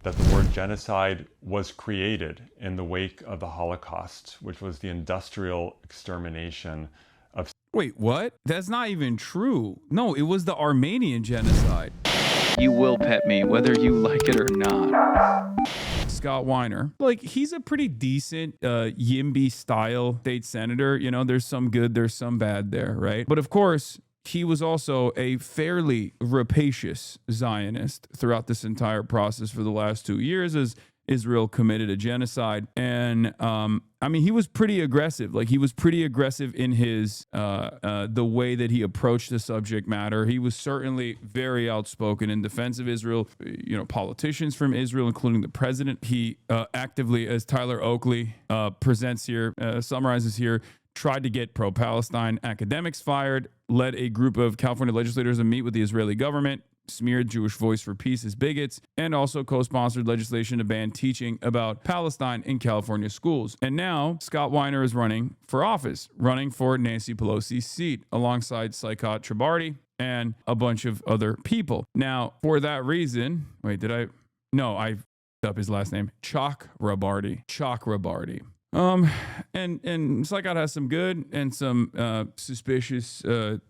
that the word genocide was created in the wake of the Holocaust, which was the industrial extermination of... Wait, what? That's not even true. No, it was the Armenian genocide. You will pet me, whether you like it or not. Scott Wiener, like, he's a pretty decent YIMBY style state senator. You know, there's some good, there's some bad there, right? But of course, he was also a fairly rapacious Zionist throughout this entire process for the last 2 years as Israel committed a genocide. And I mean, he was pretty aggressive. Like, he was pretty aggressive in his the way that he approached the subject matter. He was certainly very outspoken in defense of Israel. You know, politicians from Israel, including the president, he actively, as Tyler Oakley presents here, summarizes here, tried to get pro-Palestine academics fired, led a group of California legislators to meet with the Israeli government, smeared Jewish Voice for Peace as bigots, and also co-sponsored legislation to ban teaching about Palestine in California schools. And now Scott Wiener is running for office, running for Nancy Pelosi's seat alongside Saikat Chabarty and a bunch of other people. Now, for that reason, wait, no, I f***ed up his last name, Chakrabarty. And Saikat has some good and some suspicious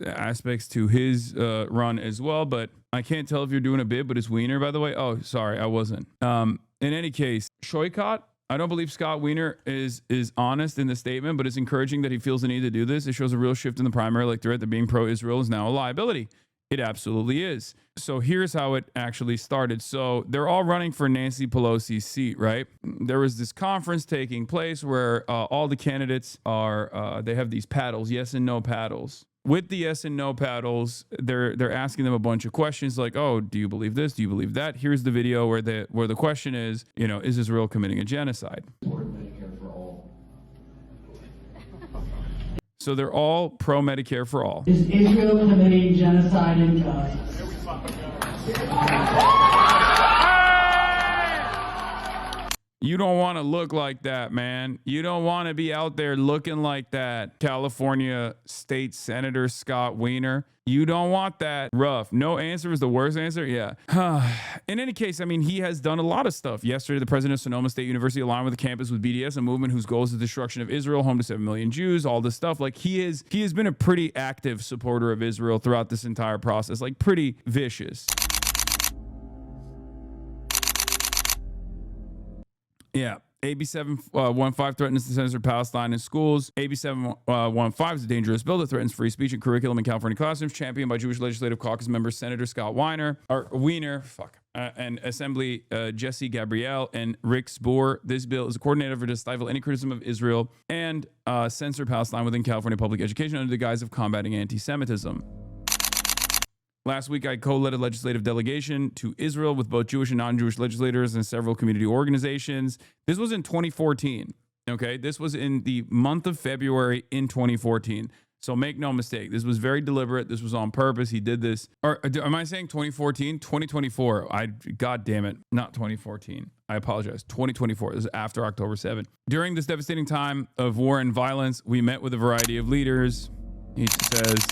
aspects to his run as well, but I can't tell if you're doing a bit, but it's Wiener, by the way. Oh, sorry, I wasn't. In any case, Shoykot, I don't believe Scott Wiener is honest in the statement, but it's encouraging that he feels the need to do this. It shows a real shift in the primary electorate that being pro-Israel is now a liability. It absolutely is. So here's how it actually started. So they're all running for Nancy Pelosi's seat, right? There was this conference taking place where all the candidates are, they have these paddles, yes and no paddles. With the yes and no paddles, they're asking them a bunch of questions like, oh, do you believe this? Do you believe that? Here's the video where the question is, you know, is Israel committing a genocide? So they're all pro-Medicare for all. Is Israel committing genocide in Gaza? You don't want to look like that, man. You don't want to be out there looking like that. California State Senator Scott Wiener. You don't want that. Rough. No answer is the worst answer? Yeah. In any case, I mean, he has done a lot of stuff. Yesterday, the president of Sonoma State University aligned with the campus with BDS, a movement whose goal is the destruction of Israel, home to 7 million Jews, all this stuff. Like, he has been a pretty active supporter of Israel throughout this entire process, like pretty vicious. Yeah. AB 715 threatens to censor Palestine in schools. AB 715 is a dangerous bill that threatens free speech and curriculum in California classrooms, championed by Jewish Legislative Caucus member Senator Scott Wiener, and Assembly Jesse Gabrielle and Rick Spoor. This bill is a coordinated effort to stifle any criticism of Israel and censor Palestine within California public education under the guise of combating anti-Semitism. Last week, I co-led a legislative delegation to Israel with both Jewish and non-Jewish legislators and several community organizations. This was in 2014, okay? This was in the month of February in 2014. So make no mistake, this was very deliberate. This was on purpose. He did this. Or am I saying 2014? 2024. God damn it. Not 2014. I apologize. 2024. This is after October 7th. During this devastating time of war and violence, we met with a variety of leaders, he says.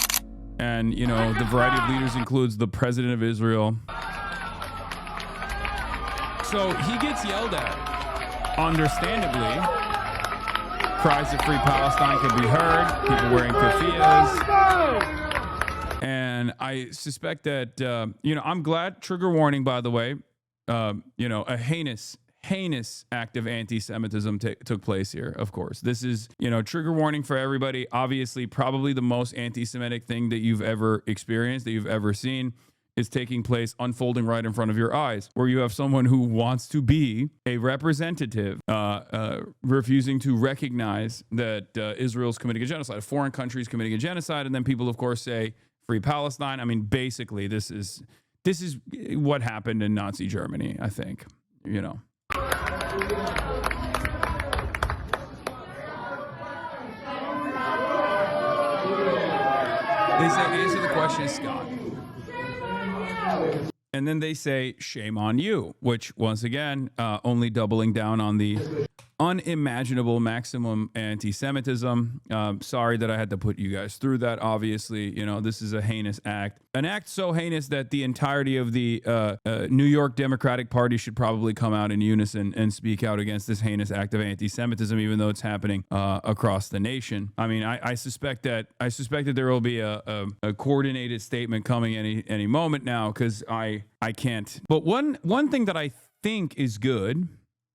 And, you know, the variety of leaders includes the president of Israel. So he gets yelled at, understandably. Cries of free Palestine can be heard. People wearing keffiyehs. And I suspect that, you know, I'm glad, trigger warning, by the way, you know, a heinous act of anti-Semitism took place here, of course. This is, you know, trigger warning for everybody. Obviously, probably the most anti-Semitic thing that you've ever experienced, that you've ever seen, is taking place, unfolding right in front of your eyes, where you have someone who wants to be a representative, refusing to recognize that Israel's committing a genocide, a foreign country is committing a genocide, and then people, of course, say, free Palestine. I mean, basically, this is what happened in Nazi Germany, I think, you know. They say, answer the question, Scott. And then they say, shame on you, which once again, only doubling down on the unimaginable maximum anti-Semitism. Sorry that I had to put you guys through that. Obviously, you know, this is a heinous act. An act so heinous that the entirety of the New York Democratic Party should probably come out in unison and speak out against this heinous act of anti-Semitism, even though it's happening across the nation. I mean, I suspect that there will be a coordinated statement coming any moment now, because I can't. But one thing that I think is good.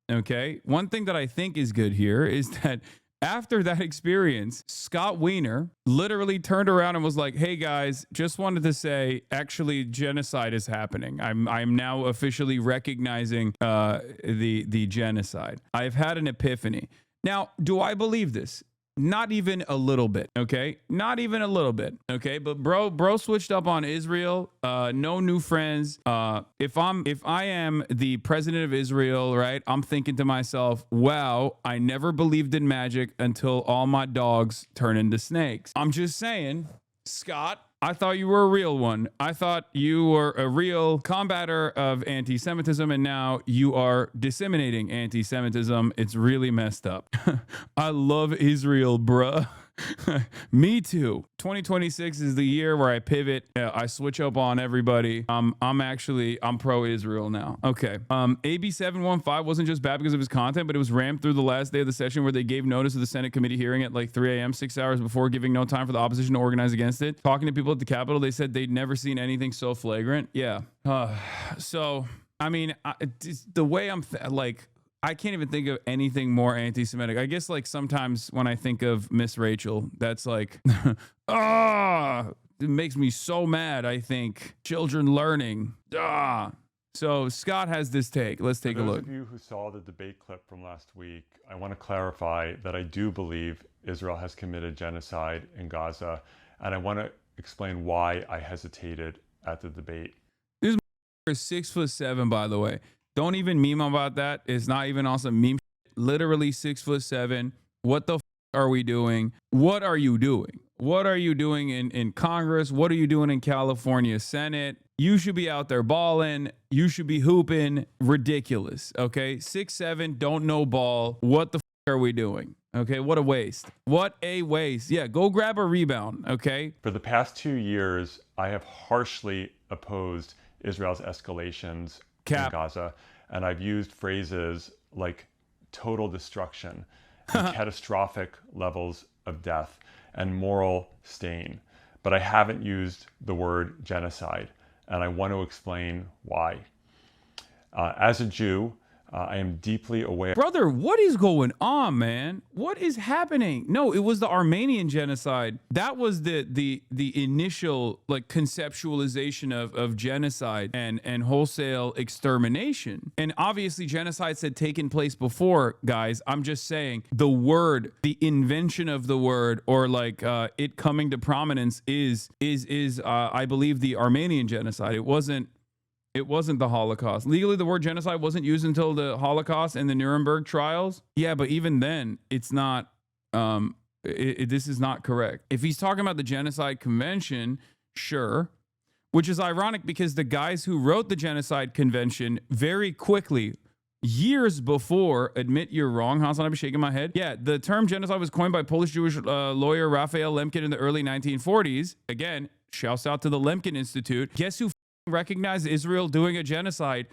Okay. One thing that I think is good here is that after that experience, Scott Wiener literally turned around and was like, hey guys, just wanted to say, actually, genocide is happening. I'm now officially recognizing the genocide. I've had an epiphany. Now, do I believe this? Not even a little bit, okay? Not even a little bit, okay? But bro switched up on Israel. No new friends. If I am the president of Israel, right? I'm thinking to myself, wow, I never believed in magic until all my dogs turn into snakes. I'm just saying, Scott, I thought you were a real one. I thought you were a real combatter of anti-Semitism, and now you are disseminating anti-Semitism. It's really messed up. I love Israel, bruh. Me too. 2026 is the year where I pivot. I switch up on everybody. I'm pro-Israel now. Okay. AB 715 wasn't just bad because of his content, but it was rammed through the last day of the session where they gave notice of the Senate committee hearing at like 3 a.m., 6 hours before, giving no time for the opposition to organize against it. Talking to people at the Capitol, they said they'd never seen anything so flagrant. Yeah. So, I mean, the way I'm I can't even think of anything more anti-Semitic. I guess like sometimes when I think of Miss Rachel, that's like, it makes me so mad. I think children learning. So Scott has this take. Let's take a look. For those of you who saw the debate clip from last week, I want to clarify that I do believe Israel has committed genocide in Gaza, and I want to explain why I hesitated at the debate. This is 6'7", by the way. Don't even meme about that. It's not even awesome meme. Literally 6'7". What the f are we doing? What are you doing? What are you doing in Congress? What are you doing in California Senate? You should be out there balling. You should be hooping. Ridiculous. Okay. 6'7", don't know ball. What the f are we doing? Okay. What a waste. What a waste. Yeah. Go grab a rebound. Okay. For the past 2 years, I have harshly opposed Israel's escalations in Gaza, and I've used phrases like total destruction, and catastrophic levels of death, and moral stain. But I haven't used the word genocide, and I want to explain why. As a Jew, I am deeply aware. Brother, what is going on, man? What is happening? No, it was the Armenian genocide. That was the initial like conceptualization of genocide and wholesale extermination. And obviously genocides had taken place before, guys. I'm just saying the word, the invention of the word, or like it coming to prominence is I believe the Armenian genocide. It wasn't the Holocaust. Legally, the word genocide wasn't used until the Holocaust and the Nuremberg trials. Yeah, but even then, it's not, this is not correct. If he's talking about the Genocide Convention, sure, which is ironic because the guys who wrote the Genocide Convention very quickly, years before, admit you're wrong. Hasanabi shaking my head. Yeah, the term genocide was coined by Polish Jewish lawyer Raphael Lemkin in the early 1940s. Again, shouts out to the Lemkin Institute. Guess who recognized Israel doing a genocide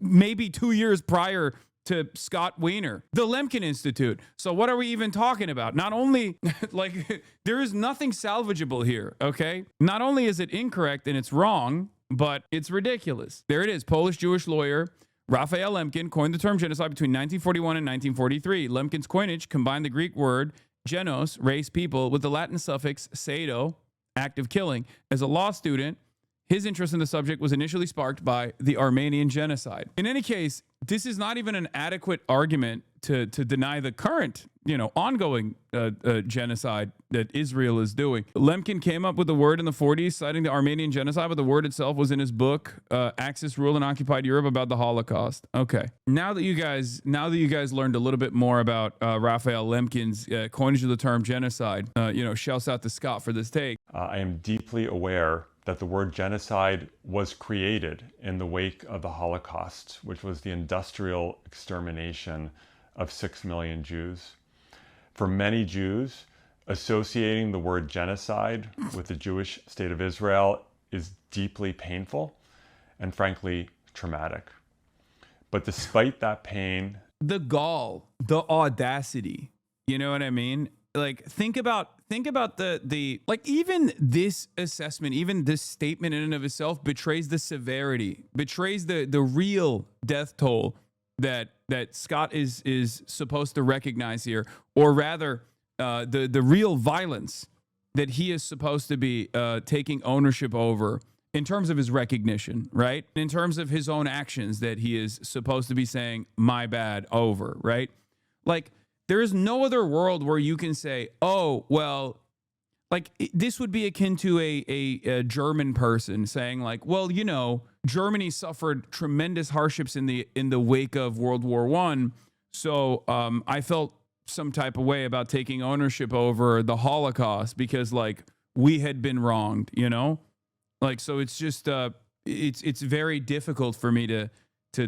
maybe 2 years prior to Scott Wiener? The Lemkin Institute. So what are we even talking about? Not only, like, there is nothing salvageable here, okay? Not only is it incorrect and it's wrong, but it's ridiculous. There it is. Polish Jewish lawyer Raphael Lemkin coined the term genocide between 1941 and 1943. Lemkin's coinage combined the Greek word genos, race, people, with the Latin suffix seido, act of killing. As a law student, his interest in the subject was initially sparked by the Armenian genocide. In any case, this is not even an adequate argument to deny the current, ongoing genocide that Israel is doing. Lemkin came up with the word in the 40s, citing the Armenian genocide, but the word itself was in his book, Axis Rule in Occupied Europe, about the Holocaust. Okay. Now that you guys learned a little bit more about Raphael Lemkin's coinage of the term genocide, shouts out to Scott for this take. I am deeply aware that the word genocide was created in the wake of the Holocaust, which was the industrial extermination of 6 million Jews. For many Jews, associating the word genocide with the Jewish state of Israel is deeply painful and frankly traumatic. But despite that pain, the gall, the audacity, you know what I mean? Like, think about the like, even this assessment, even this statement in and of itself betrays the severity, betrays the real death toll that Scott is supposed to recognize here, or rather the real violence that he is supposed to be taking ownership over in terms of his recognition, right? In terms of his own actions that he is supposed to be saying, my bad, over, right? Like, there is no other world where you can say, oh, well, like, this would be akin to a German person saying, like, well, you know, Germany suffered tremendous hardships in the wake of World War I, so I felt some type of way about taking ownership over the Holocaust because, like, we had been wronged, you know? Like, so it's just it's very difficult for me to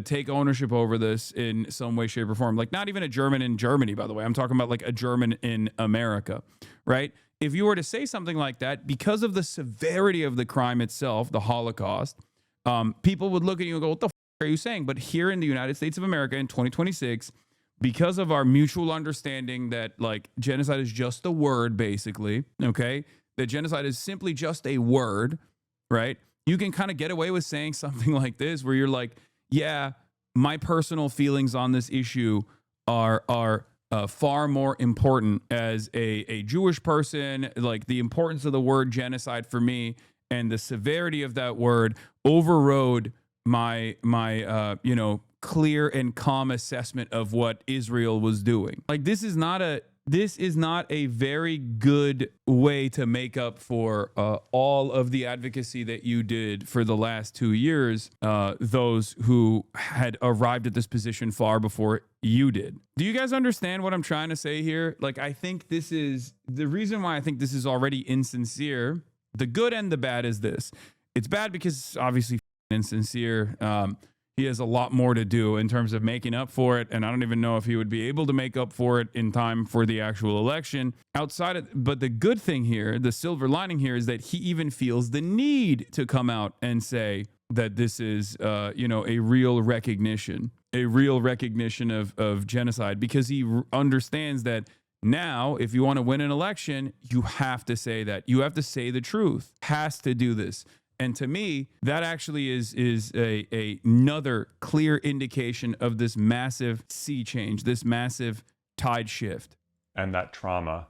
take ownership over this in some way, shape, or form. Like, not even a German in Germany, by the way. I'm talking about like a German in America, right? If you were to say something like that, because of the severity of the crime itself, the Holocaust, people would look at you and go, what the f are you saying? But here in the United States of America in 2026, because of our mutual understanding that, like, genocide is just a word, basically, okay? That genocide is simply just a word, right? You can kind of get away with saying something like this where you're like, yeah, my personal feelings on this issue are far more important as a Jewish person. Like, the importance of the word genocide for me and the severity of that word overrode my you know, clear and calm assessment of what Israel was doing. Like, this is not a very good way to make up for all of the advocacy that you did for the last 2 years, those who had arrived at this position far before you did. Do you guys understand what I'm trying to say here? Like, I think this is the reason why I think this is already insincere. The good and the bad is this. It's bad because obviously insincere. He has a lot more to do in terms of making up for it, and I don't even know if he would be able to make up for it in time for the actual election. But the good thing here, the silver lining here, is that he even feels the need to come out and say that this is, you know, a real recognition of genocide, because he understands that now, if you want to win an election, you have to say that. You have to say the truth. Has to do this. And to me, that actually is another clear indication of this massive sea change, this massive tide shift. And that trauma,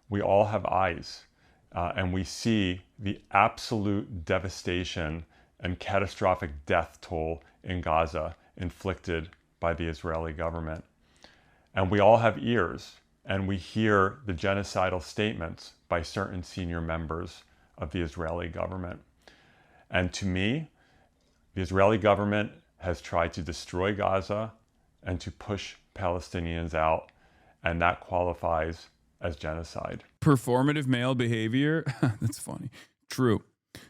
we all have eyes, and we see the absolute devastation and catastrophic death toll in Gaza inflicted by the Israeli government. And we all have ears, and we hear the genocidal statements by certain senior members of the Israeli government. And to me, the Israeli government has tried to destroy Gaza and to push Palestinians out, and that qualifies as genocide. Performative male behavior. That's funny. True.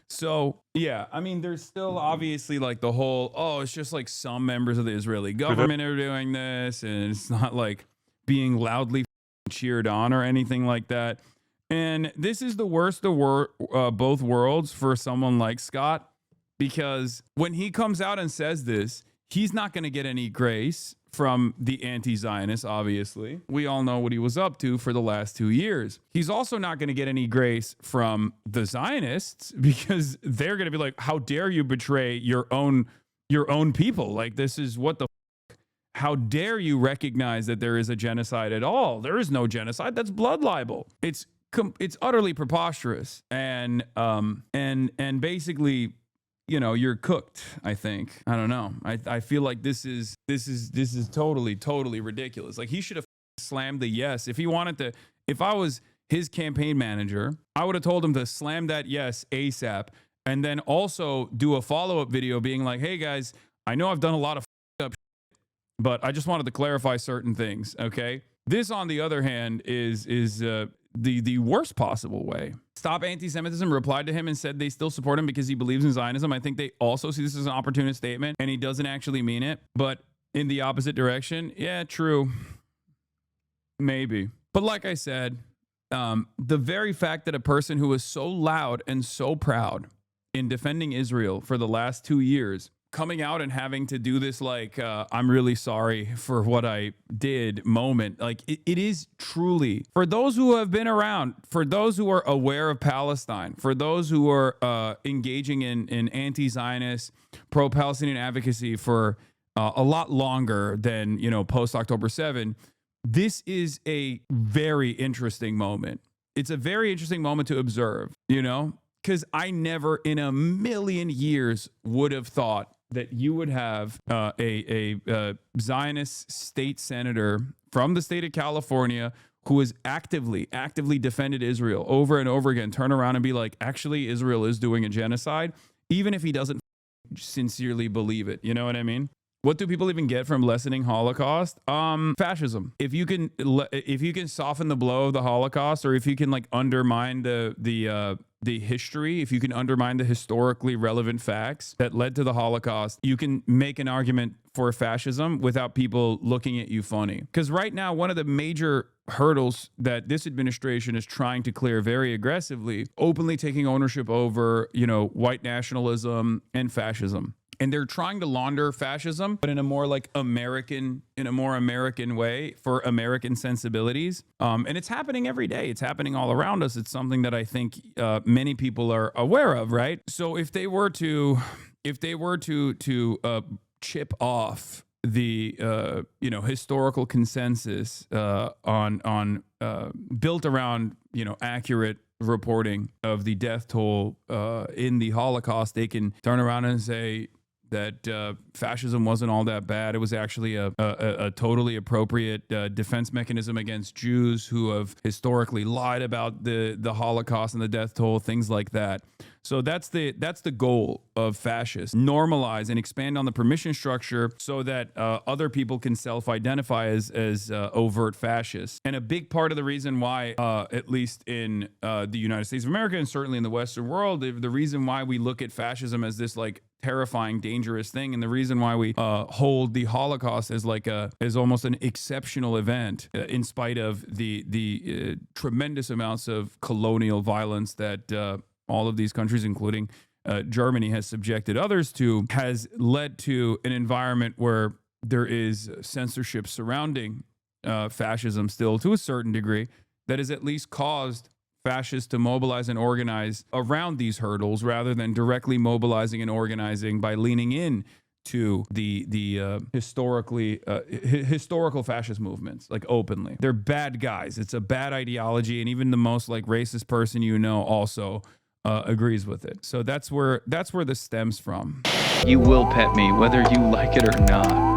So, yeah, I mean, there's still obviously like the whole, oh, it's just like some members of the Israeli government are doing this, and it's not like being loudly cheered on or anything like that. And this is the worst of both worlds for someone like Scott, because when he comes out and says this, he's not going to get any grace from the anti-Zionists, obviously. We all know what he was up to for the last 2 years. He's also not going to get any grace from the Zionists, because they're going to be like, how dare you betray your own people? Like, this is what the how dare you recognize that there is a genocide at all? There is no genocide. That's blood libel. It's utterly preposterous, and basically, you know, you're cooked. I think. I don't know. I feel like this is totally ridiculous. Like, he should have slammed the yes if he wanted to. If I was his campaign manager, I would have told him to slam that yes ASAP, and then also do a follow-up video being like, hey guys, I know I've done a lot of up shit, but I just wanted to clarify certain things. Okay. This, on the other hand, is the worst possible way. Stop Anti-Semitism replied to him and said they still support him because he believes in Zionism. I think they also see this as an opportunist statement, and he doesn't actually mean it. But in the opposite direction, yeah, true. Maybe. But like I said, the very fact that a person who was so loud and so proud in defending Israel for the last 2 years, coming out and having to do this like, I'm really sorry for what I did moment, like it is truly, for those who have been around, for those who are aware of Palestine, for those who are engaging in anti-Zionist, pro-Palestinian advocacy for a lot longer than, post-October 7, this is a very interesting moment. It's a very interesting moment to observe, because I never in a million years would have thought that you would have a Zionist state senator from the state of California who has actively defended Israel over and over again, turn around and be like, actually, Israel is doing a genocide, even if he doesn't sincerely believe it. You know what I mean? What do people even get from lessening Holocaust? Fascism. If you can soften the blow of the Holocaust, or if you can undermine the history, if you can undermine the historically relevant facts that led to the Holocaust, you can make an argument for fascism without people looking at you funny. Because right now, one of the major hurdles that this administration is trying to clear very aggressively, openly taking ownership over, white nationalism and fascism. And they're trying to launder fascism, but in a more American way for American sensibilities. And it's happening every day. It's happening all around us. It's something that I think many people are aware of, right? So if they were to chip off the historical consensus on built around accurate reporting of the death toll in the Holocaust, they can turn around and say that fascism wasn't all that bad. It was actually a totally appropriate defense mechanism against Jews who have historically lied about the Holocaust and the death toll, things like that. So that's the goal of fascists: normalize and expand on the permission structure so that other people can self-identify as overt fascists. And a big part of the reason why, at least in the United States of America and certainly in the Western world, the reason why we look at fascism as this terrifying, dangerous thing, and the reason why we hold the Holocaust as as almost an exceptional event, in spite of the tremendous amounts of colonial violence that all of these countries, including Germany, has subjected others to, has led to an environment where there is censorship surrounding fascism still to a certain degree that has at least caused fascists to mobilize and organize around these hurdles rather than directly mobilizing and organizing by leaning in to the historical fascist movements, openly. They're bad guys. It's a bad ideology, and even the most racist person also agrees with it. So that's where this stems from. You will pet me whether you like it or not.